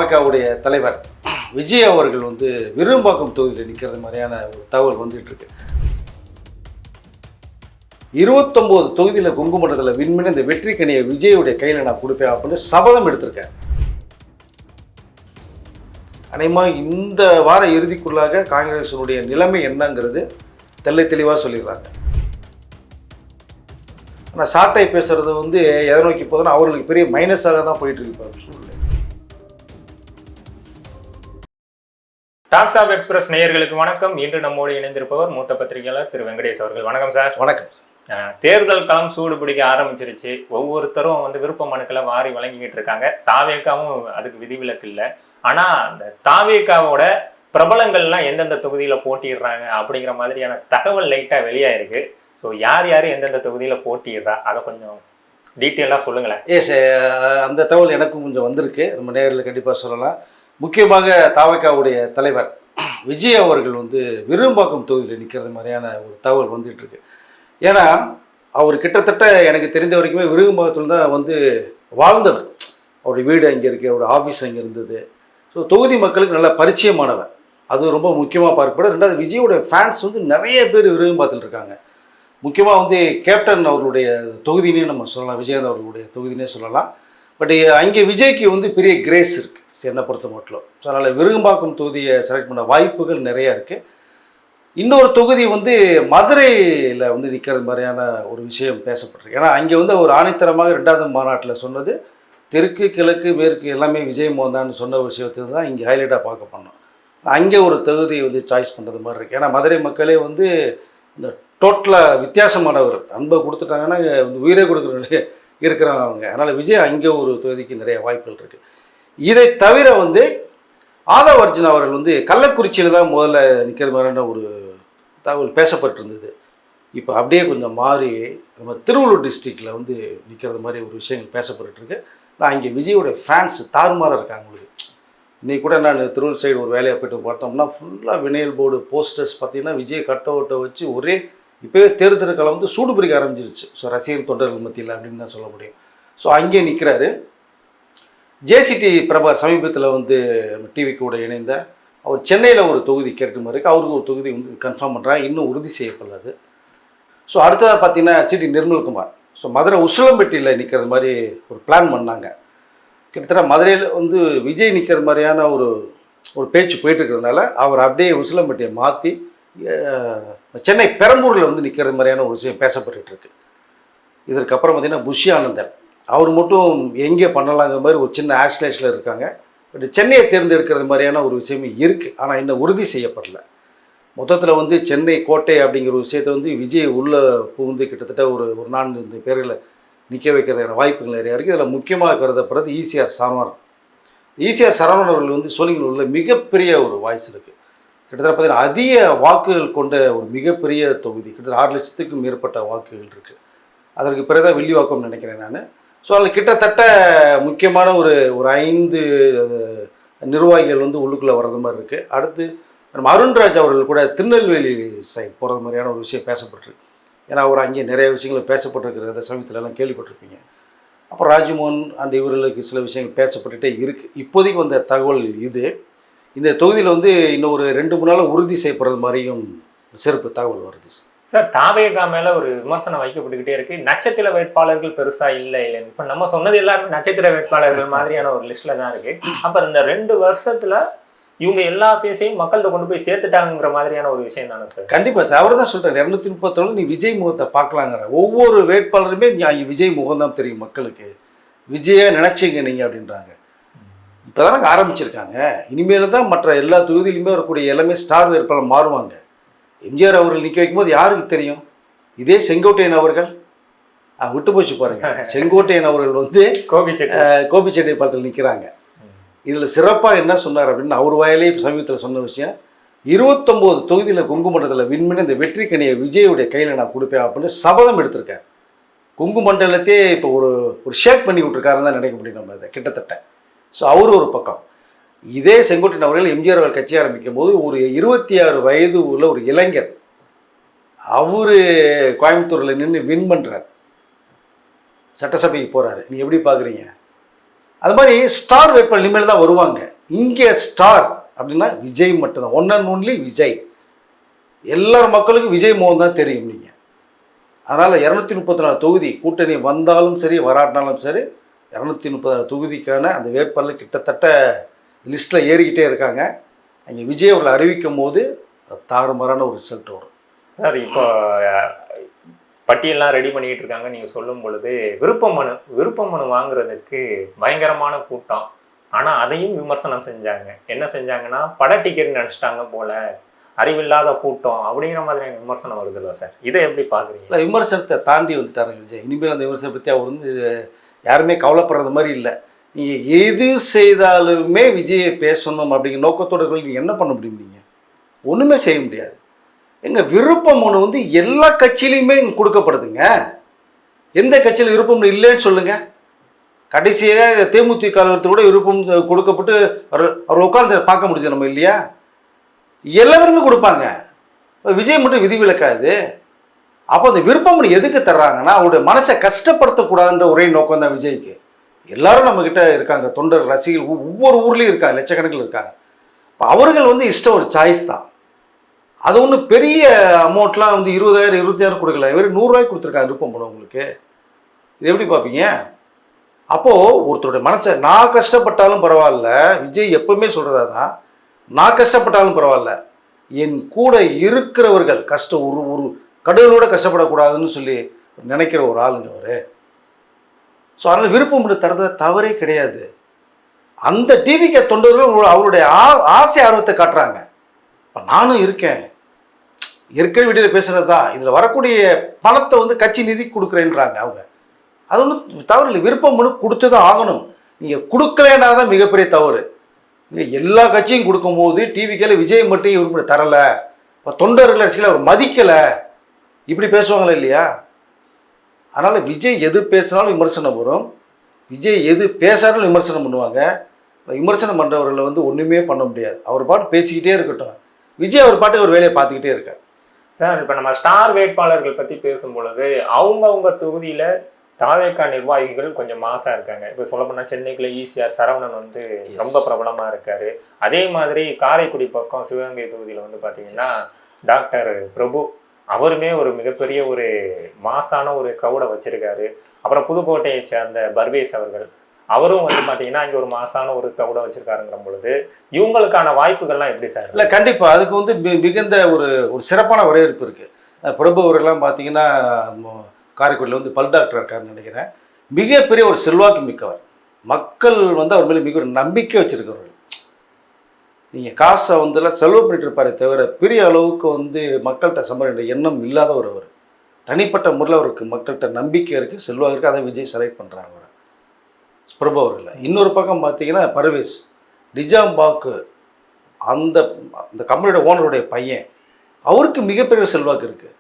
தாவகாவுடைய தலைவர் விஜய் அவர்கள் வந்து விரும்பாக்கம் தொகுதியில் நிற்கிறது மாதிரியான ஒரு தகவல் வந்துட்டு இருக்கு. 29 தொகுதியில் கொங்கு மண்டலத்தில் வின் பண்ணி இந்த வெற்றி கனியை விஜயுடைய கையில் நான் கொடுப்பேன் அப்படின்னு சபதம் எடுத்திருக்கேன். அநேகமாக இந்த வார இறுதிக்குள்ளாக காங்கிரஸினுடைய நிலைமை என்னங்கிறது தெல்லை தெளிவாக சொல்லிடுறாங்க. ஆனால் சாட்டை பேசுறது வந்து எதை நோக்கி போதுன்னா அவர்களுக்கு பெரிய மைனஸாக தான் போயிட்டு இருக்கு சூழ்நிலை. டாக்ஸ் ஆஃப் எக்ஸ்பிரஸ் நேயர்களுக்கு வணக்கம். இன்று நம்மோடு இணைந்திருப்பவர் மூத்த பத்திரிகையாளர் திரு வெங்கடேஷ் அவர்கள். வணக்கம் சார். வணக்கம் சார். தேர்தல் களம் சூடு பிடிக்க ஆரம்பிச்சிருச்சு. ஒவ்வொருத்தரும் வந்து விருப்ப மனுக்களை வாரி வழங்கிக்கிட்டு இருக்காங்க. தாவேக்காவும் அதுக்கு விதிவிலக்கு இல்லை. ஆனா அந்த தாவேக்காவோட பிரபலங்கள்லாம் எந்தெந்த தொகுதியில போட்டிடுறாங்க அப்படிங்கிற மாதிரியான தகவல் லைட்டா வெளியாயிருக்கு. ஸோ யார் யார் எந்தெந்த தொகுதியில போட்டிடுறா அதை கொஞ்சம் டீட்டெயிலாக சொல்லுங்களேன். அந்த தகவல் எனக்கும் கொஞ்சம் வந்திருக்கு. நம்ம நேரில் கண்டிப்பாக சொல்லலாம். முக்கியமாக தாவேக்காவுடைய தலைவர் விஜய் அவர்கள் வந்து விரும்பாக்கம் தொகுதியில் நிற்கிறது மாதிரியான ஒரு தகவல் வந்துட்டு இருக்கு. ஏன்னா அவர் கிட்டத்தட்ட எனக்கு தெரிந்த வரைக்குமே விரும்பாக்கத்தில் தான் வந்து வாழ்ந்தவர். அவருடைய வீடு அங்கே இருக்குது, அவருடைய ஆஃபீஸ் அங்கே இருந்தது. ஸோ தொகுதி மக்களுக்கு நல்ல பரிச்சயமானவர். அது ரொம்ப முக்கியமாக பார்க்கப்படும். ரெண்டாவது விஜயோட ஃபேன்ஸ் வந்து நிறைய பேர் விரும்பாக்கத்தில் இருக்காங்க. முக்கியமாக வந்து கேப்டன் அவர்களுடைய தொகுதினே நம்ம சொல்லலாம், விஜயகாந்த் அவர்களுடைய தொகுதினே சொல்லலாம். பட் அங்கே விஜய்க்கு வந்து பெரிய கிரேஸ் இருக்குது என்னை பொறுத்த மட்டும். ஸோ அதனால் விரும்பாக்கம் தொகுதியை செலக்ட் பண்ண வாய்ப்புகள் நிறையா இருக்குது. இன்னொரு தொகுதி வந்து மதுரையில் வந்து நிற்கிறது மாதிரியான ஒரு விஷயம் பேசப்பட்டிருக்கு. ஏன்னா அங்கே வந்து ஒரு ஆணித்தரமாக 2வது மாநாட்டில் சொன்னது தெற்கு கிழக்கு மேற்கு எல்லாமே விஜய் மோகன்தான் சொன்ன விஷயத்தை தான் இங்கே ஹைலைட்டாக பார்க்க பண்ணோம். அங்கே ஒரு தொகுதியை வந்து சாய்ஸ் பண்ணுறது மாதிரி இருக்குது. ஏன்னா மதுரை மக்களே வந்து இந்த டோட்டலாக வித்தியாசமானவர், அன்பை கொடுத்துட்டாங்கன்னா வந்து உயிரே கொடுக்குற இருக்கிறவங்க. அதனால் விஜய் அங்கே ஒரு தொகுதிக்கு நிறைய வாய்ப்புகள் இருக்குது. இதை தவிர வந்து ஆதவ் அர்ஜுன் அவர்கள் வந்து கள்ளக்குறிச்சியில் தான் முதல்ல நிற்கிறது மாதிரியான ஒரு தகவல் பேசப்பட்டிருந்தது. இப்போ அப்படியே கொஞ்சம் மாறி நம்ம திருவள்ளூர் டிஸ்ட்ரிக்டில் வந்து நிற்கிறது மாதிரி ஒரு விஷயங்கள் பேசப்பட்டுருக்கு. நான் இங்கே விஜயோட ஃபேன்ஸ் தாறுமாறாக இருக்காங்க. உங்களுக்கு இன்றைக்கி கூட நான் திருவள்ளூர் சைடு ஒரு வேலையை போய்ட்டு பார்த்தோம்னா ஃபுல்லாக வினைல் போர்டு போஸ்டர்ஸ் பார்த்திங்கன்னா விஜய் கட் அவுட்டை வச்சு ஒரே இப்போவே தேர்தல் காலம் வந்து சூடு பிடிக்க ஆரம்பிச்சிருச்சு. ஸோ ரசிகர் தொண்டர்கள் மத்தியில் அப்படின்னு தான் சொல்ல முடியும். ஸோ அங்கே நிற்கிறாரு. ஜேசிடி பிரபார் சமீபத்தில் வந்து டிவிக்கு கூட இணைந்த அவர் சென்னையில் ஒரு தொகுதி கேட்கும் மாதிரி அவருக்கு ஒரு தொகுதி வந்து கன்ஃபார்ம் பண்ணுறாங்க, இன்னும் உறுதி செய்யப்படாது. ஸோ அடுத்ததாக பார்த்தீங்கன்னா சிடி நிர்மல்குமார் ஸோ மதுரை உசிலம்பட்டியில் நிற்கிறது மாதிரி ஒரு பிளான் பண்ணாங்க. கிட்டத்தட்ட மதுரையில் வந்து விஜய் நிற்கிறது மாதிரியான ஒரு பேச்சு போயிட்டுருக்கிறதுனால அவர் அப்படியே உசிலம்பட்டியை மாற்றி சென்னை பெரம்பூரில் வந்து நிற்கிறது மாதிரியான ஒரு விஷயம் பேசப்பட்டுருக்கு. இதற்கப்புறம் பார்த்திங்கன்னா புஷி ஆனந்தன் அவர் மட்டும் எங்கே பண்ணலாங்கிற மாதிரி ஒரு சின்ன ஆஸ்லேஷில் இருக்காங்க. பட் சென்னையை தேர்ந்தெடுக்கிறது மாதிரியான ஒரு விஷயமே இருக்குது. ஆனால் இன்னும் உறுதி செய்யப்படலை. மொத்தத்தில் வந்து சென்னை கோட்டை அப்படிங்கிற ஒரு விஷயத்தை வந்து விஜய் உள்ளே புகுந்து கிட்டத்தட்ட ஒரு 4 பேர்களை நிற்க வைக்கிறதுக்கான வாய்ப்புகள் நிறையா இருக்குது. இதில் முக்கியமாக கருதப்படுறது ஈசிஆர் சரவணன். ஈசிஆர் சரவணன் அவர்கள் வந்து சோழிங்கநல்லூரில் மிகப்பெரிய ஒரு வாய்ஸ் இருக்குது. கிட்டத்தட்ட பார்த்திங்கன்னா அதிக வாக்குகள் கொண்ட ஒரு மிகப்பெரிய தொகுதி. கிட்டத்தட்ட 6 லட்சத்துக்கும் மேற்பட்ட வாக்குகள் இருக்குது. அதற்கு பிறகுதான் வில்லிவாக்கம்னு நினைக்கிறேன் நான். ஸோ அதில் கிட்டத்தட்ட முக்கியமான ஒரு 5 நிர்வாகிகள் வந்து உள்ளுக்குள்ளே வர்றது மாதிரி இருக்குது. அடுத்து நம்ம அருண்ராஜ் அவர்கள் கூட திருநெல்வேலி சைட் போகிறது மாதிரியான ஒரு விஷயம் பேசப்பட்டிருக்கு. ஏன்னா அவர் அங்கே நிறைய விஷயங்கள் பேசப்பட்டிருக்கிறத சமயத்துலலாம் கேள்விப்பட்டிருப்பீங்க. அப்புறம் ராஜ்மோகன் அண்ட் இவர்களுக்கு சில விஷயங்கள் பேசப்பட்டுகிட்டே இருக்குது. இப்போதைக்கு வந்த தகவல் இது. இந்த தொகுதியில் வந்து இன்னும் ஒரு 2-3 நாள் உறுதி செய்யப்படுறது மாதிரியும் சிறப்பு தகவல் வருது. சார், தாவேகா மேல ஒரு விமர்சனம் வைக்கப்பட்டுக்கிட்டே இருக்கு. நட்சத்திர வேட்பாளர்கள் பெருசா இல்லைன்னு இப்ப நம்ம சொன்னது எல்லாருமே நட்சத்திர வேட்பாளர்கள் மாதிரியான ஒரு லிஸ்ட்ல தான் இருக்கு. அப்ப இந்த 2 வருஷத்துல இவங்க எல்லா ஃபேஸையும் மக்கள்கிட்ட கொண்டு போய் சேர்த்துட்டாங்கிற மாதிரியான ஒரு விஷயம் தானே சார்? கண்டிப்பாக சார். அவர் தான் சொல்கிறார் 231 நீ விஜய் முகத்தை பார்க்கலாங்கிற. ஒவ்வொரு வேட்பாளருமே அங்கே விஜய் முகம் தான் தெரியும் மக்களுக்கு. விஜயை நினைச்சிங்க நீங்கள் அப்படின்றாங்க. இப்போ தானே ஆரம்பிச்சிருக்காங்க. இனிமேல் தான் மற்ற எல்லா தொகுதியிலுமே வரக்கூடிய எல்லாமே ஸ்டார் வேட்பாளர் மாறுவாங்க. எம்ஜிஆர் அவர்கள் நிற்க வைக்கும்போது யாருக்கு தெரியும்? இதே செங்கோட்டையன் அவர்கள் விட்டு போச்சு பாருங்க. செங்கோட்டையன் அவர்கள் வந்து கோபிச்செட்டி படத்தில் நிற்கிறாங்க. இதில் சிறப்பாக என்ன சொன்னார் அப்படின்னு அவர் வாயிலே சமீபத்தில் சொன்ன விஷயம், 29 தொகுதியில் கொங்கு மண்டலத்தில் வின் பண்ணி இந்த வெற்றி கனியை விஜயுடைய கையில் நான் கொடுப்பேன் அப்படின்னு சபதம் எடுத்திருக்கார். கொங்கு மண்டலத்தையே இப்போ ஒரு ஷேக் பண்ணி விட்டுருக்காருன்னு தான் நினைக்க முடியும் நம்ம இதை கிட்டத்தட்ட. ஸோ அவர் ஒரு பக்கம். இதே செங்கோட்டையன் அவர்கள் எம்ஜிஆர் அவர்கள் கட்சி ஆரம்பிக்கும் போது ஒரு 26 வயது உள்ள ஒரு இளைஞர் அவர் கோயம்புத்தூரில் நின்று வின் பண்ணுறார், சட்டசபைக்கு போகிறாரு. நீங்கள் எப்படி பார்க்குறீங்க? அது மாதிரி ஸ்டார் வேட்பாளர் இனிமேல் தான் வருவாங்க. இங்கே ஸ்டார் அப்படின்னா விஜய் மட்டும்தான், ஒன் அண்ட் ஒன்லி விஜய். எல்லார் மக்களுக்கும் விஜய் மோகன் தான் தெரியும் நீங்கள். அதனால் 234 தொகுதி கூட்டணி வந்தாலும் சரி வராட்டினாலும் சரி 234 தொகுதிக்கான அந்த வேட்பாளர் கிட்டத்தட்ட லிஸ்ட்டில் ஏறிக்கிட்டே இருக்காங்க. அங்கே விஜய் அவர்களை அறிவிக்கும் போது தாறுமாறான ஒரு ரிசல்ட் வரும். சார் இப்போ பட்டியல்லாம் ரெடி பண்ணிக்கிட்டு இருக்காங்க நீங்கள் சொல்லும் பொழுது விருப்ப மனு வாங்குறதுக்கு பயங்கரமான கூட்டம். ஆனால் அதையும் விமர்சனம் செஞ்சாங்க. என்ன செஞ்சாங்கன்னா பட டிக்கெட் நினச்சிட்டாங்க போல, அறிவில்லாத கூட்டம் அப்படிங்கிற மாதிரியான விமர்சனம் வருதுல்ல சார், இதை எப்படி பார்க்குறீங்க? இல்லை, விமர்சனத்தை தாண்டி வந்துட்டாருங்க விஜய். இனிமேல் அந்த விமர்சனத்தை பற்றி அவர் வந்து யாருமே கவலைப்படுறது மாதிரி இல்லை. நீங்கள் எது செய்தாலுமே விஜயை பேசணும் அப்படிங்கிற நோக்கத்தோடு நீங்கள் என்ன பண்ண முடியும்? நீங்கள் ஒன்றுமே செய்ய முடியாது. எங்கள் விருப்பம் ஒன்று வந்து எல்லா கட்சியிலையுமே கொடுக்கப்படுதுங்க. எந்த கட்சியில் விருப்பம் இல்லைன்னு சொல்லுங்கள். கடைசியாக தேமுதிக கூட விருப்பம் கொடுக்கப்பட்டு அவர் உட்கார்ந்து பார்க்க முடியுது நம்ம இல்லையா? எல்லாருமே கொடுப்பாங்க. விஜய் மட்டும் விதிவிலக்காது. அப்போ அந்த விருப்பம் எதுக்கு தர்றாங்கன்னா அவருடைய மனசை கஷ்டப்படுத்தக்கூடாதுன்ற ஒரே நோக்கம் தான் விஜய்க்கு. எல்லாரும் நம்மக்கிட்ட இருக்காங்க, தொண்டர் ரசிகர்கள் ஒவ்வொரு ஊர்லேயும் இருக்காங்க, லட்சக்கணக்கில் இருக்காங்க. இப்போ அவர்கள் வந்து இஷ்டம் ஒரு சாய்ஸ் தான். அது ஒன்றும் பெரிய அமௌண்ட்லாம் வந்து 20,000 25,000 கொடுக்கல. வெறும் 100 ரூபாய்க்கு கொடுத்துருக்காங்க விருப்பம் போட உங்களுக்கு. இது எப்படி பார்ப்பீங்க? அப்போது ஒருத்தருடைய மனசை நான் கஷ்டப்பட்டாலும் பரவாயில்ல, விஜய் எப்பவுமே சொல்கிறதா தான், நான் கஷ்டப்பட்டாலும் பரவாயில்ல, என் கூட இருக்கிறவர்கள் கஷ்டம் ஒரு கடவுளோட கஷ்டப்படக்கூடாதுன்னு சொல்லி நினைக்கிற ஒரு ஆளுங்க அவர். ஸோ அதனால் விருப்பம் தரதுல தவறே கிடையாது. அந்த டிவிக்கு தொண்டர்கள் அவருடைய ஆசை ஆர்வத்தை காட்டுறாங்க. இப்போ நானும் இருக்கேன், ஏற்கனவே வீட்டில் பேசுகிறது தான், இதில் வரக்கூடிய பணத்தை வந்து கட்சி நிதி கொடுக்குறேன்றாங்க அவங்க. அது ஒன்றும் தவறு இல்லை. விருப்பம் மனு கொடுத்து தான் ஆகணும். நீங்கள் கொடுக்கலன்னா தான் மிகப்பெரிய தவறு. நீங்கள் எல்லா கட்சியும் கொடுக்கும்போது டிவிக்கில் விஜய் மட்டும் இவருக்கு தரலை, இப்போ தொண்டர்கள் ரசிகர்கள் அவர் மதிக்கலை, இப்படி பேசுவாங்களே இல்லையா? அதனால் விஜய் எது பேசினாலும் விமர்சனம் வரும், விஜய் எது பேசாலும் விமர்சனம் பண்ணுவாங்க. விமர்சனம் பண்ணுறவர்களை வந்து ஒன்றுமே பண்ண முடியாது. அவர் பாட்டு பேசிக்கிட்டே இருக்கட்டும், விஜய் அவர் பாட்டு ஒரு வேலையை பார்த்துக்கிட்டே இருக்கார். சார், இப்போ நம்ம ஸ்டார் வேட்பாளர்கள் பற்றி பேசும் பொழுது அவங்க தொகுதியில் தாவேகா நிர்வாகிகள் கொஞ்சம் மாசா இருக்காங்க. இப்போ சொல்லப்போனால் சென்னைக்குள்ள ஈசிஆர் சரவணன் வந்து ரொம்ப பிரபலமாக இருக்காரு. அதே மாதிரி காரைக்குடி பக்கம் சிவகங்கை தொகுதியில் வந்து பார்த்தீங்கன்னா டாக்டர் பிரபு அவருமே ஒரு மிகப்பெரிய ஒரு மாசான ஒரு க்ரௌடை வச்சிருக்காரு. அப்புறம் புதுக்கோட்டையை சேர்ந்த பர்வேஸ் அவரும் வந்து பார்த்தீங்கன்னா இங்கே ஒரு மாசான ஒரு க்ரௌடை வச்சிருக்காருங்கிற பொழுது இவங்களுக்கான வாய்ப்புகள்லாம் எப்படி சார்? இல்லை, கண்டிப்பாக அதுக்கு வந்து மிகுந்த ஒரு சிறப்பான வரவேற்பு இருக்குது. பிரபு அவர்கள்லாம் பார்த்தீங்கன்னா காரைக்குடியில் வந்து பல் டாக்டர் இருக்காருன்னு நினைக்கிறேன். மிகப்பெரிய ஒரு செல்வாக்கு மிக்கவர். மக்கள் வந்து அவர் மேலே மிக ஒரு நம்பிக்கை வச்சுருக்கிறவர்கள். நீங்கள் காசை வந்துலாம் செலவு பண்ணிட்டு இருப்பாரே தவிர பெரிய அளவுக்கு வந்து மக்கள்கிட்ட சம்பாதிக்கிற எண்ணம் இல்லாதவர் அவர். தனிப்பட்ட முறையில் அவருக்கு மக்கள்கிட்ட நம்பிக்கை இருக்குது, செல்வாக்கு இருக்குது. அதை விஜய் செலக்ட் பண்ணுறாங்க அவர் பிரபு அவர்களில். இன்னொரு பக்கம் பார்த்தீங்கன்னா பர்வேஸ் நிஜாம்பாக்கு அந்த கம்பெனியோட ஓனருடைய பையன், அவருக்கு மிகப்பெரிய செல்வாக்கு இருக்குது.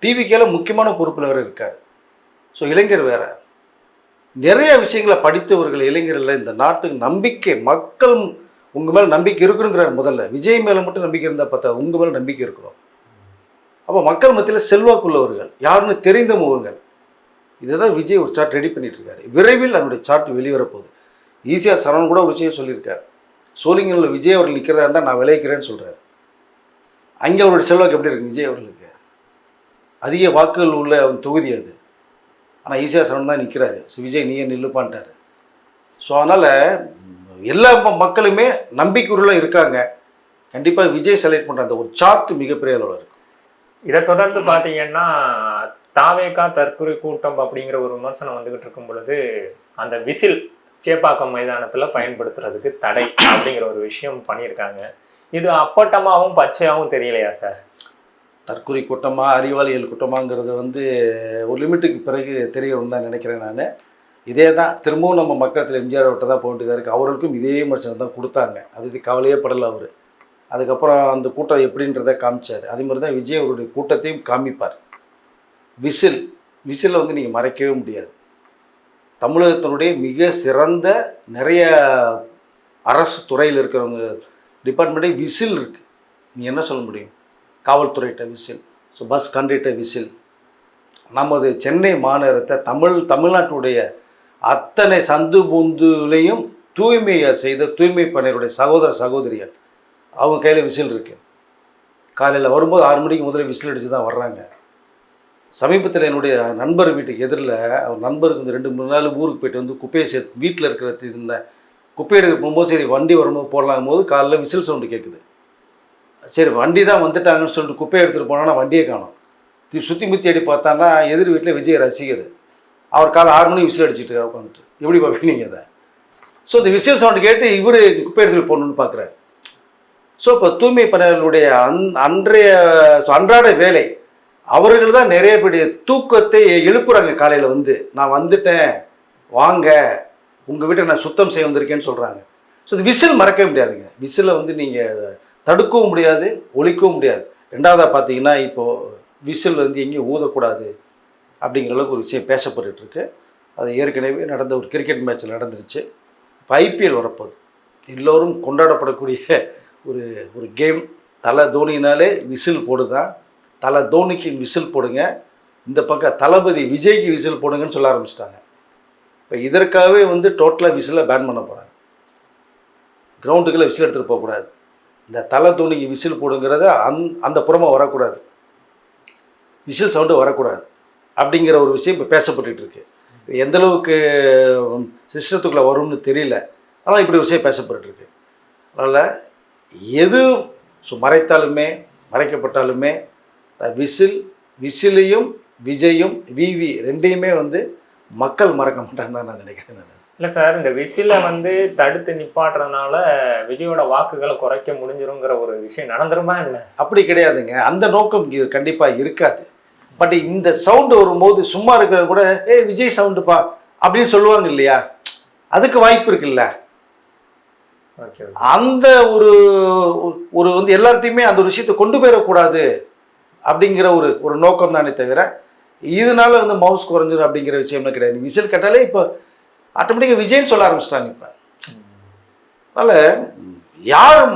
டிவிக்கேல முக்கியமான பொறுப்பில் வேறு இருக்கார். ஸோ இளைஞர் வேறு நிறைய விஷயங்களை படித்தவர்கள் இளைஞர்கள். இந்த நாட்டுக்கு நம்பிக்கை, மக்கள் உங்கள் மேலே நம்பிக்கை இருக்கணுங்கிறார். முதல்ல விஜய் மேலே மட்டும் நம்பிக்கை இருந்தால் பார்த்தா உங்கள் மேலே நம்பிக்கை இருக்கணும். அப்போ மக்கள் மத்தியில் செல்வாக்குள்ளவர்கள், யாருன்னு தெரிந்த முகங்கள். இதை தான் விஜய் ஒரு சார்ட் ரெடி பண்ணிட்டு இருக்காரு. விரைவில் அதனுடைய சார்ட் வெளிவரப்போகுது. ஈசிஆர் சரவணன் கூட ஒரு விஷயம் சொல்லியிருக்காரு. சோழிங்கரில் விஜய் அவர்கள் நிற்கிறதா இருந்தால் நான் விளைவிக்கிறேன்னு சொல்கிறார். அங்கே அவருடைய செல்வாக்கு எப்படி இருக்கு? விஜய் அவர்களுக்கு அதிக வாக்குகள் உள்ள தொகுதி அது. ஆனால் ஈசிஆர் சரவணன் தான் நிற்கிறாரு. ஸோ விஜய் நீயே நில்லுப்பான்ட்டார். ஸோ அதனால் எல்லா மக்களுமே நம்பிக்கையுள்ள இருக்காங்க. கண்டிப்பாக விஜய் செலக்ட் பண்ணுற அந்த ஒரு சார்ட் மிகப்பெரிய அளவில் இருக்கும். இதை தொடர்ந்து பார்த்தீங்கன்னா தாவேகா தற்கொலை கூட்டம் அப்படிங்கிற ஒரு விமர்சனம் வந்துகிட்டு இருக்கும் பொழுது அந்த விசில் சேப்பாக்கம் மைதானத்தில் பயன்படுத்துறதுக்கு தடை அப்படிங்கிற ஒரு விஷயம் பண்ணியிருக்காங்க. இது அப்பட்டமாகவும் பச்சையாகவும் தெரியலையா சார்? தற்கொலை கூட்டமாக அறிவாளிகள் கூட்டமாங்கிறது வந்து ஒரு லிமிட்டுக்கு பிறகு தெரியணும்னு தான் நினைக்கிறேன் நான். இதே தான் திரும்பவும் நம்ம மக்களத்தில் எம்ஜிஆர் விட்ட தான் போக வேண்டியதாக இருக்குது. அவர்களுக்கும் இதே விமர்சனம் தான் கொடுத்தாங்க. அது இது கவலையே படலை அவர். அதுக்கப்புறம் அந்த கூட்டம் எப்படின்றத காமிச்சார். அதே மாதிரி தான் விஜய் அவருடைய கூட்டத்தையும் காமிப்பார். விசில் வந்து நீங்கள் மறைக்கவே முடியாது. தமிழகத்தினுடைய மிக சிறந்த நிறைய அரசு துறையில் இருக்கிறவங்க டிபார்ட்மெண்ட்டே விசில் இருக்குது. நீ என்ன சொல்ல முடியும்? காவல்துறையிட்ட whistle, so bus conductor whistle. நமது சென்னை மாநகரத்தை தமிழ்நாட்டுடைய அத்தனை சந்து பூந்துலையும் தூய்மையை செய்த தூய்மை பணியருடைய சகோதர சகோதரிகள் அவங்க கையில் விசில் இருக்குது. காலையில் வரும்போது 6 மணிக்கு முதல்ல விசில் அடித்து தான் வர்றாங்க. சமீபத்தில் என்னுடைய நண்பர் வீட்டுக்கு எதிரில் அவர் நண்பருக்கு வந்து 2-3 நாள் ஊருக்கு போயிட்டு வந்து குப்பையை சேர்த்து வீட்டில் இருக்கிற இந்த குப்பை எடுக்க போகும்போது சரி வண்டி வரும்போது போடலாம் போது காலைல விசில் சவுண்டு கேட்குது. சரி வண்டி தான் வந்துட்டாங்கன்னு சொல்லிட்டு குப்பையை எடுத்துகிட்டு போனான்னா வண்டியே காணும். சுற்றி முற்றி அடி பார்த்தான்னா எதிர் வீட்டில் விஜய் ரசிகர் அவர் காலை 6 மணிக்கு விசில் அடிச்சுட்டு இருக்காரு உட்காந்துட்டு. எப்படி பார்ப்பீங்க அதை? ஸோ இந்த விசில் சவுண்டு கேட்டு இவர் குப்பை எடுத்துகிட்டு போகணுன்னு பார்க்குறாரு. ஸோ இப்போ தூய்மை பணியாளர்களுடைய அன்றாட வேலை அவர்கள் தான் நிறைய பேருடைய தூக்கத்தை எழுப்புறாங்க. காலையில் வந்து நான் வந்துட்டேன் வாங்க உங்கள் வீட்டை நான் சுத்தம் செய்ய வந்திருக்கேன்னு சொல்கிறாங்க. ஸோ இந்த விசில் மறக்கவே முடியாதுங்க. விசிலை வந்து நீங்கள் தடுக்கவும் முடியாது, ஒழிக்கவும் முடியாது. ரெண்டாவதாக பார்த்தீங்கன்னா இப்போது விசில் வந்து எங்கேயும் ஊதக்கூடாது அப்படிங்கிற அளவுக்கு ஒரு விஷயம் பேசப்பட்டுருக்கு. அது ஏற்கனவே நடந்த ஒரு கிரிக்கெட் மேட்ச்சில் நடந்துருச்சு. இப்போ ஐபிஎல் வரப்போகுது. எல்லோரும் கொண்டாடப்படக்கூடிய ஒரு கேம். தலை தோனினாலே விசில் போடுதான். தலை தோனிக்கு விசில் போடுங்க, இந்த பக்கம் தளபதி விஜய்க்கு விசில் போடுங்கன்னு சொல்ல ஆரம்பிச்சிட்டாங்க. இப்போ இதற்காகவே வந்து டோட்டலாக விசிலை பேன் பண்ண போகிறாங்க. கிரவுண்டுக்குள்ளே விசில் எடுத்துகிட்டு போகக்கூடாது. இந்த தலை தோனிக்கு விசில் போடுங்கிறத அந்த புறமாக வரக்கூடாது, விசில் சவுண்டு வரக்கூடாது அப்படிங்கிற ஒரு விஷயம் இப்போ பேசப்பட்டு இருக்கு. எந்தளவுக்கு சிஸ்டத்துக்குள்ளே வரும்னு தெரியல, ஆனால் இப்படி ஒரு விஷயம் பேசப்பட்டுருக்கு. அதனால் எது மறைத்தாலுமே மறைக்கப்பட்டாலுமே விசிலையும் விஜயும் விவி ரெண்டையுமே வந்து மக்கள் மறக்க மாட்டாங்கன்னு தான் நான் நினைக்கிறேன். இல்லை சார், இந்த விசிலை வந்து தடுத்து நிப்பாட்டுறதுனால விஜயோட வாக்குகளை குறைக்க முடிஞ்சிருங்கிற ஒரு விஷயம் நடந்துருமா என்ன? அப்படி கிடையாதுங்க, அந்த நோக்கம் கண்டிப்பாக இருக்காது. பட் இந்த சவுண்டு வரும்போது சும்மா இருக்கிறது கூட விஜய் சவுண்டுப்பா அப்படின்னு சொல்லுவாங்க இல்லையா, அதுக்கு வாய்ப்பு இருக்குல்ல. அந்த ஒரு வந்து எல்லார்ட்டையுமே அந்த ஒரு விஷயத்தை கொண்டு போயிடக்கூடாது அப்படிங்கிற ஒரு நோக்கம் தானே தவிர இதனால வந்து மவுஸ் குறைஞ்சிடும் அப்படிங்கிற விஷயம்லாம் கிடையாது. விசில் கட்டாலே இப்போ ஆட்டோமேட்டிக்காக விஜய்ன்னு சொல்ல ஆரம்பிச்சிட்டாங்க. இப்போ அதனால் யார்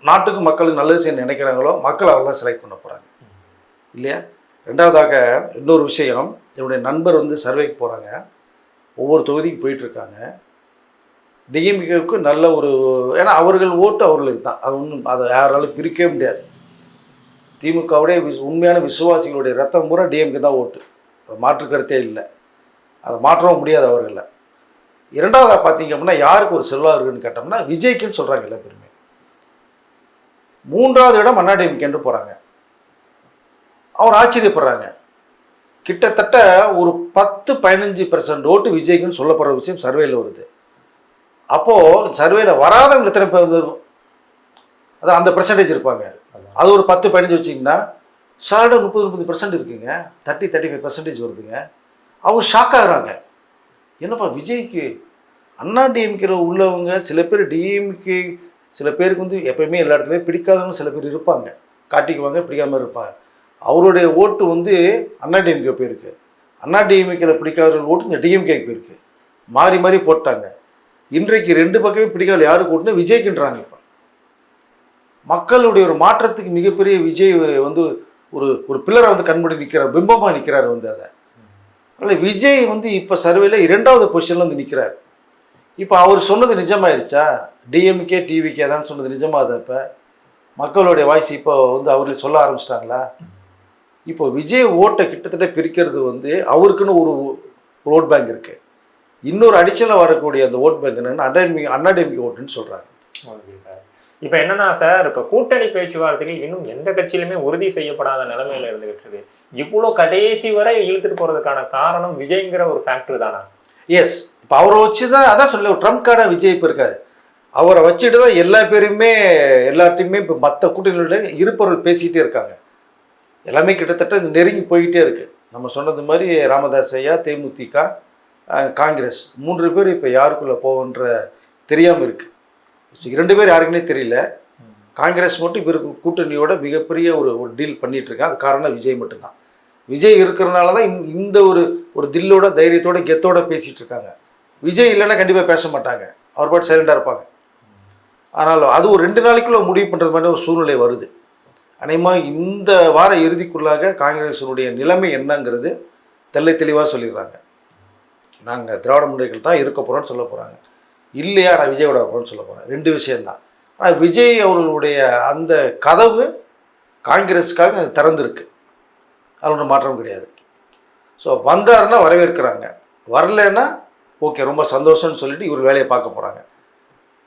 நாட்டுக்கு மக்களுக்கு நல்லது செய்ய நினைக்கிறாங்களோ மக்கள் அவெல்லாம் செலக்ட் பண்ண போகிறாங்க இல்லையா. ரெண்டாவதாக இன்னொரு விஷயம், என்னுடைய நண்பர் வந்து சர்வேக்கு போகிறாங்க, ஒவ்வொரு தொகுதிக்கு போயிட்டுருக்காங்க. டிஎம்கேவுக்கு நல்ல ஒரு, ஏன்னா அவர்கள் ஓட்டு அவர்களுக்கு தான், அது ஒன்றும் அதை யாராலும் பிரிக்கவே முடியாது. திமுகவுடைய உண்மையான விசுவாசிகளுடைய ரத்தம் பூரா டிஎம்கே தான் ஓட்டு, அது மாற்று கருத்தே இல்லை, அதை மாற்றவும் முடியாது அவர்களில். இரண்டாவதாக பார்த்தீங்க அப்படின்னா யாருக்கு ஒரு செல்வாக்கு இருக்குன்னு கேட்டோம்னா விஜய்க்குன்னு சொல்கிறாங்க எல்லா பேருமே. மூன்றாவது இடம் அண்ணாடிஎம்கேன்னு போகிறாங்க. அவர் ஆச்சரியப்படுறாங்க. கிட்டத்தட்ட ஒரு 10-15% ஓட்டு விஜய்க்குன்னு சொல்லப்படுற விஷயம் சர்வேயில் வருது. அப்போது சர்வேயில் வராதவங்க எத்தனை பேர், அதான் அந்த பெர்சன்டேஜ் இருப்பாங்க, அது ஒரு 10-15 வச்சிங்கன்னா சார்டாக 30-40% இருக்குங்க, 30-35% வருதுங்க. அவங்க ஷாக் ஆகுறாங்க. என்னப்பா விஜய்க்கு அண்ணாடிஎம்கேல உள்ளவங்க சில பேர் டிஎம்கே, சில பேருக்கு வந்து எப்பயுமே எல்லா இடத்துலையும் பிடிக்காதவங்க சில பேர் இருப்பாங்க, காட்டிக்குவாங்க, பிடிக்காம இருப்பாங்க. அவருடைய ஓட்டு வந்து அண்ணாடிஎம்கே போயிருக்கு, அண்ணாடிஎம்கேல பிடிக்காதவர்கள் ஓட்டு இந்த டிஎம்கேக்கு போயிருக்கு. மாறி மாறி போட்டாங்க. இன்றைக்கு 2 பக்கமே பிடிக்காத யாருக்கு ஓட்டுனா விஜய்க்குன்றாங்க. இப்போ மக்களுடைய ஒரு மாற்றத்துக்கு மிகப்பெரிய விஜய் வந்து ஒரு பில்லரை வந்து கண்முடி நிற்கிறார், பிம்பமாக நிற்கிறார் வந்து. அதை அதனால் விஜய் வந்து இப்போ சர்வேல 2வது பொசிஷனில் வந்து நிற்கிறார். இப்போ அவர் சொன்னது நிஜமாயிருச்சா? டிஎம்கே டிவிகே தான் சொன்னது நிஜமாகுது? இப்போ மக்களுடைய வாய்ஸ் இப்போ வந்து அவர்கள் சொல்ல ஆரம்பிச்சிட்டாங்களா? இப்போ விஜய் ஓட்டை கிட்டத்தட்ட பிரிக்கிறது வந்து அவருக்குன்னு ஒரு ஓட் பேங்க் இருக்குது. இன்னொரு அடிஷனலாக வரக்கூடிய அந்த ஓட் பேங்க் என்னென்னா அண்ணாடிஎம்கே ஓட்டுன்னு சொல்கிறாங்க. இப்போ என்னன்னா சார், இப்போ கூட்டணி பேச்சுவார்த்தைகள் இன்னும் எந்த கட்சியிலுமே உறுதி செய்யப்படாத நிலைமையில இருந்துகிட்டு இருக்கு. இவ்வளோ கடைசி வரை இழுத்துட்டு போகிறதுக்கான காரணம் விஜய்ங்கிற ஒரு ஃபேக்டர் தானா? எஸ், இப்போ அவரை வச்சு தான், அதான் சொல்ல ட்ரம்ப் கார்டாக விஜய் இப்போ இருக்காரு. அவரை வச்சுட்டு தான் எல்லா பேருமே எல்லார்ட்டையுமே இப்போ மற்ற கூட்டணியோட இருப்பவர்கள் பேசிக்கிட்டே இருக்காங்க. எல்லாமே கிட்டத்தட்ட இந்த நெருங்கி போய்கிட்டே இருக்குது. நம்ம சொன்னது மாதிரி ராமதாஸ் ஐயா, தேமுதிக, காங்கிரஸ் 3 பேர் இப்போ யாருக்குள்ளே போகுன்ற தெரியாமல் இருக்குது. 2 பேர் யாருக்குன்னே தெரியல. காங்கிரஸ் மட்டும் இப்போ இருக்க கூட்டணியோட மிகப்பெரிய ஒரு டீல் பண்ணிகிட்ருக்கேன். அது காரணம் விஜய் மட்டும்தான். விஜய் இருக்கிறனால தான் இந்த ஒரு தில்லோட தைரியத்தோட கெத்தோட பேசிகிட்டு இருக்காங்க. விஜய் இல்லைன்னா கண்டிப்பாக பேச மாட்டாங்க, அவர் பாட்டு சைலண்டாக இருப்பாங்க. ஆனாலும் அது ஒரு 2 நாளைக்குள்ளே முடிவு பண்ணுறது மாதிரி ஒரு சூழ்நிலை வருது. அநேகமாக இந்த வார இறுதிக்குள்ளாக காங்கிரஸினுடைய நிலைமை என்னங்கிறது தெளிவாக சொல்லிடுறாங்க. நாங்கள் திராவிட முன்னேற்றங்கள் தான் இருக்க போகிறோன்னு சொல்ல போகிறாங்க. இல்லையா நான் விஜயோட வரணும்னு சொல்ல போகிறேன். 2 விஷயந்தான். ஆனால் விஜய் அவர்களுடைய அந்த கதவு காங்கிரஸுக்காக அது திறந்துருக்கு, அது ஒன்றும் மாற்றம் கிடையாது. ஸோ வந்தாருன்னா வரவேற்கிறாங்க, வரலன்னா ஓகே ரொம்ப சந்தோஷம்னு சொல்லிட்டு இவர் வேலையை பார்க்க போகிறாங்க.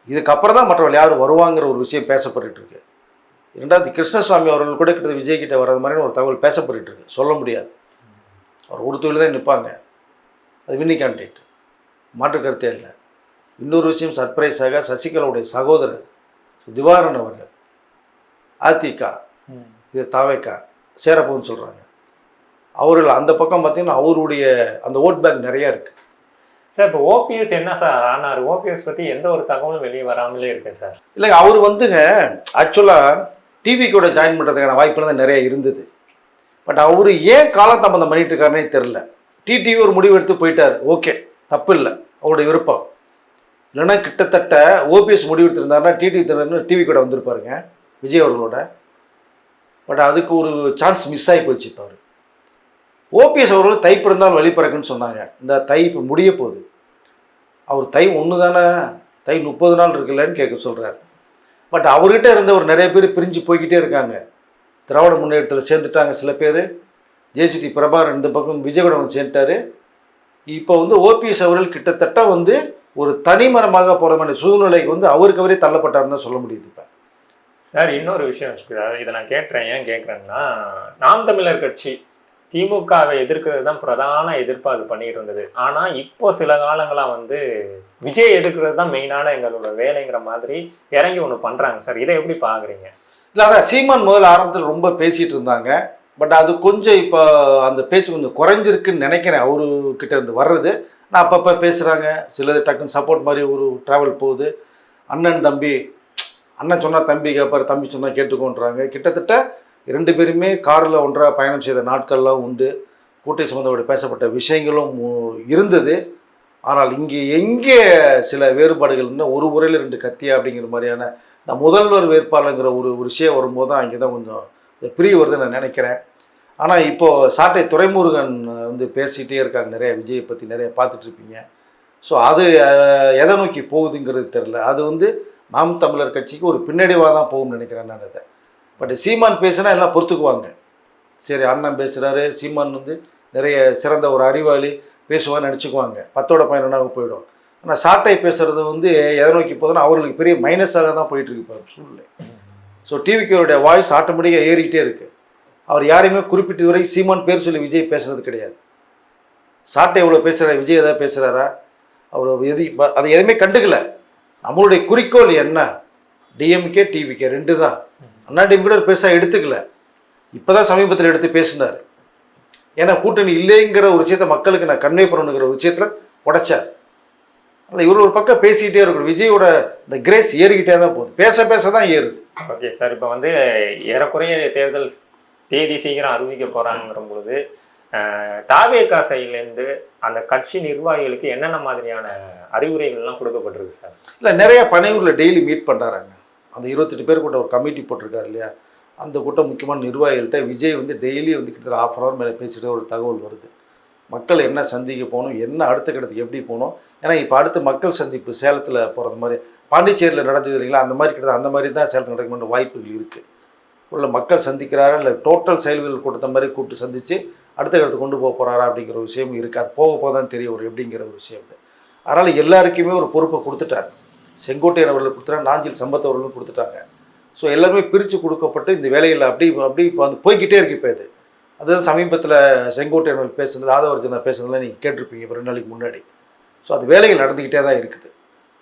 இதுக்கப்புறம் தான் மற்றவர்கள் யார் வருவாங்கிற ஒரு விஷயம் பேசப்பட்டு இருக்கு. 2வது கிருஷ்ணசாமி அவர்கள் கூட கிட்ட விஜய் கிட்ட வர்றது மாதிரி ஒரு தகவல் பேசப்பட்டு இருக்கு. சொல்ல முடியாது, அவர் ஒரு தொழில் தான் நிற்பாங்க, அது வின்னி கேண்டிடேட், மாற்று கருத்தே இல்லை. இன்னொரு விஷயம் சர்ப்ரைஸாக சசிகலாவுடைய சகோதரர் திவாகரன் அவர்கள் அதிக இது தாவேக்கா சேரப்போன்னு சொல்கிறாங்க. அவர்கள் அந்த பக்கம் பார்த்தீங்கன்னா அவருடைய அந்த ஓட் பேங்க் நிறையா இருக்குது. சார் இப்போ ஓபிஎஸ் என்ன சார் ஆனார்? ஓபிஎஸ் பற்றி எந்த ஒரு தகவலும் வெளியே வராமலே இருக்கு சார். இல்லை அவர் வந்துங்க ஆக்சுவலாக டிவி கூட ஜாயின் பண்ணுறதுக்கான வாய்ப்புகள் தான் நிறைய இருந்தது. பட் அவர் ஏன் காலதாமதம் பண்ணிட்டு இருக்காருன்னே தெரில. டிடிவி ஒரு முடிவு எடுத்து போயிட்டார், ஓகே தப்பு இல்லை, அவருடைய விருப்பம். இல்லைன்னா கிட்டத்தட்ட ஓபிஎஸ் முடிவு எடுத்திருந்தாருன்னா டிவி கூட வந்திருப்பாருங்க விஜய் அவர்களோட. பட் அதுக்கு ஒரு சான்ஸ் மிஸ் ஆகி போச்சு. இப்போ அவர் ஓபிஎஸ் அவர்கள் தை பிறந்தால் வழி பிறக்குன்னு சொன்னாங்க. இந்த தை இப்போ முடிய போகுது. அவர் தை 1 தானே, தை 30 நாள் இருக்குல்லன்னு கேட்க சொல்கிறார். பட் அவர்கிட்ட இருந்தவர் நிறைய பேர் பிரிஞ்சு போய்கிட்டே இருக்காங்க. திராவிட முன்னேற்றத்தில் சேர்ந்துட்டாங்க சில பேர். ஜேசிடி பிரபாகரன் இந்த பக்கம் விஜயகுடம் வந்து சேர்ந்துட்டாரு. இப்போ வந்து ஓபிஎஸ் அவர்கள் கிட்டத்தட்ட வந்து ஒரு தனிமரமாக போகிற மாதிரி சூழ்நிலைக்கு வந்து அவருக்கு அவரே தள்ளப்பட்டாருன்னு தான் சொல்ல முடியுது. இப்போ சார் இன்னொரு விஷயம் இதை நான் கேட்குறேன். ஏன் கேட்குறேன்னா, நாம் தமிழர் கட்சி திமுகவை எதிர்க்கிறது தான் பிரதான எதிர்ப்பாக அது பண்ணிட்டு இருந்தது. ஆனால் இப்போ சில காலங்களாக வந்து விஜய் எதிர்க்கிறது தான் மெயினான எங்களோட வேலைங்கிற மாதிரி இறங்கி ஒன்று பண்ணுறாங்க சார். இதை எப்படி பார்க்குறீங்க? இல்லை அதான் சீமான் முதல்ல ஆரம்பத்தில் ரொம்ப பேசிகிட்டு இருந்தாங்க. பட் அது கொஞ்சம் இப்போ அந்த பேச்சு கொஞ்சம் குறைஞ்சிருக்குன்னு நினைக்கிறேன். அவருக்கிட்ட இருந்து வர்றது நான் அப்பப்போ பேசுகிறாங்க, சிலது டக்குன்னு சப்போர்ட் மாதிரி ஒரு ட்ராவல் போகுது. அண்ணன் தம்பி, அண்ணன் சொன்னால் தம்பி கேட்பார், தம்பி சொன்னால் கேட்டுக்கோன்றாங்க. கிட்டத்தட்ட 2 பேருமே காரில் ஒன்றாக பயணம் செய்த நாட்கள்லாம் உண்டு. கூட்டணி சம்பந்தப்பட்ட பேசப்பட்ட விஷயங்களும் இருந்தது. ஆனால் இங்கே எங்கே சில வேறுபாடுகள் இருந்தால் ஒரு உரையில் 2 கத்தியா அப்படிங்கிற மாதிரியான இந்த முதல்வர் வேட்பாளருங்கிற ஒரு விஷயம் வரும்போது தான் அங்கே தான் கொஞ்சம் இந்த பிரிய வருதுன்னு நான் நினைக்கிறேன். ஆனால் இப்போது சாட்டை துரைமுருகன் வந்து பேசிகிட்டே இருக்காங்க, நிறைய விஜயை பற்றி நிறைய பார்த்துட்ருப்பீங்க. ஸோ அது எதை நோக்கி போகுதுங்கிறது தெரில. அது வந்து நாம் தமிழர் கட்சிக்கு ஒரு பின்னடைவாக தான் போகும்னு நினைக்கிறேன் நான் அதை. பட் சீமான் பேசுனா எல்லாம் பொறுத்துக்குவாங்க. சரி அண்ணன் பேசுகிறாரு, சீமான் வந்து நிறைய சிறந்த ஒரு அறிவாளி பேசுவான்னு நினச்சிக்குவாங்க, 10ஓட 11ஆக போயிடும். ஆனால் சாட்டை பேசுகிறது வந்து எதை நோக்கி போகுதுன்னா அவர்களுக்கு பெரிய மைனஸாக தான் போயிட்டுருக்கு இப்போ சூழ்நிலை. ஸோ டிவிக்கோடைய வாய்ஸ் ஆட்டோமேட்டிக்காக ஏறிக்கிட்டே இருக்குது. அவர் யாரையுமே குறிப்பிட்ட வரை சீமான் பேர் சொல்லி விஜய் பேசுறது கிடையாது. சாட்டை எவ்வளோ பேசுகிறார், விஜய் எதாவது பேசுகிறாரா, அவர் அதை எதுவுமே கண்டுக்கல. நம்மளுடைய குறிக்கோள் என்ன, டிஎம்கே டிவிகே 2 தான். அண்ணா டிஎம் கூட பெருசாக எடுத்துக்கல, இப்போ தான் சமீபத்தில் எடுத்து பேசினார். ஏன்னா கூட்டணி இல்லைங்கிற ஒரு விஷயத்த மக்களுக்கு நான் கன்வே பண்ணணுங்கிற ஒரு விஷயத்தில் உடைச்சார். ஆனால் இவர் ஒரு பக்கம் பேசிக்கிட்டே இருக்கணும். விஜயோட இந்த கிரேஸ் ஏறிக்கிட்டே தான் போகுது, பேச பேச தான் ஏறுது. ஓகே சார், இப்போ வந்து ஏறக்குறைய தேர்தல் தேதி சீக்கிரம் அறிவிக்க போகிறாங்கிற பொழுது தாவேகா சைட்லேருந்து அந்த கட்சி நிர்வாகிகளுக்கு என்னென்ன மாதிரியான அறிவுரைகள்லாம் கொடுக்கப்பட்டிருக்கு சார்? இல்லை நிறைய பணியூரில் டெய்லி மீட் பண்ணுறாங்க. அந்த 28 பேர் கூட்ட ஒரு கமிட்டி போட்டிருக்காரு இல்லையா, அந்த கூட்டம் முக்கியமான நிர்வாகிகள்கிட்ட விஜய் வந்து டெய்லி வந்து கிட்டத்தட்ட 1/2 hour மேலே பேசிட்டு ஒரு தகவல் வருது. மக்கள் என்ன சந்திக்க போகணும், என்ன அடுத்த கட்டத்துக்கு எப்படி போகணும். ஏன்னா இப்போ அடுத்து மக்கள் சந்திப்பு சேலத்தில் போகிறது மாதிரி பாண்டிச்சேரியில் நடந்தது இல்லைங்களா, அந்த மாதிரி கிட்ட அந்த மாதிரி தான் சேலத்தில் நடக்க வாய்ப்புகள் இருக்குது. உள்ள மக்கள் சந்திக்கிறாரா இல்லை டோட்டல் செயல்கள் கூட்டத்தை மாதிரி கூப்பிட்டு சந்தித்து அடுத்த கட்டத்துக்கு கொண்டு போக போகிறாரா அப்படிங்கிற ஒரு விஷயம் இருக்குது. அது போக போக தான் தெரியும் ஒரு எப்படிங்கிற ஒரு விஷயம். அதனால் எல்லாருக்குமே ஒரு பொறுப்பை கொடுத்துட்டார். செங்கோட்டையன் அவர்கள் கொடுத்துட்டாங்க, நாஞ்சில் சம்பத் அவர்களும் கொடுத்துட்டாங்க. ஸோ எல்லாருமே பிரித்து கொடுக்கப்பட்டு இந்த வேலையில் அப்படி இப்போ வந்து போய்கிட்டே இருக்கு. இப்போ அதுதான் சமீபத்தில் செங்கோட்டையன் அவர்கள் பேசுனது, ஆதவர்ஜனா பேசுனதுலாம் நீங்கள் கேட்டிருப்பீங்க இப்போ 2 நாளைக்கு முன்னாடி. ஸோ அது வேலைகள் நடந்துக்கிட்டே தான் இருக்குது.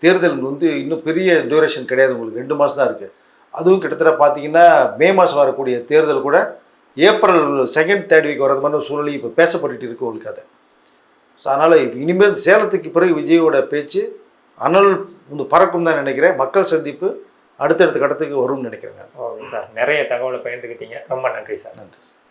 தேர்தல் வந்து இன்னும் பெரிய டியூரேஷன் கிடையாது, உங்களுக்கு 2 மாதம் தான் இருக்குது. அதுவும் கிட்டத்தட்ட பார்த்தீங்கன்னா மே மாதம் வரக்கூடிய தேர்தல் கூட ஏப்ரல் 2nd 3rd வீக் வரது மாதிரி ஒரு சூழ்நிலை இப்போ பேசப்பட்டுட்டு இருக்கு உங்களுக்கு அதை. ஸோ அதனால் இப்போ இனிமேல் சேலத்துக்கு பிறகு விஜயோட பேச்சு அனல் வந்து பறக்கும் தான் நினைக்கிறேன். மக்கள் சந்திப்பு அடுத்தடுத்த கட்டத்துக்கு வரும்னு நினைக்கிறேங்க. ஓகே சார், நிறைய தகவலை பகிர்ந்துக்கிட்டீங்க, ரொம்ப நன்றி சார். நன்றி சார்.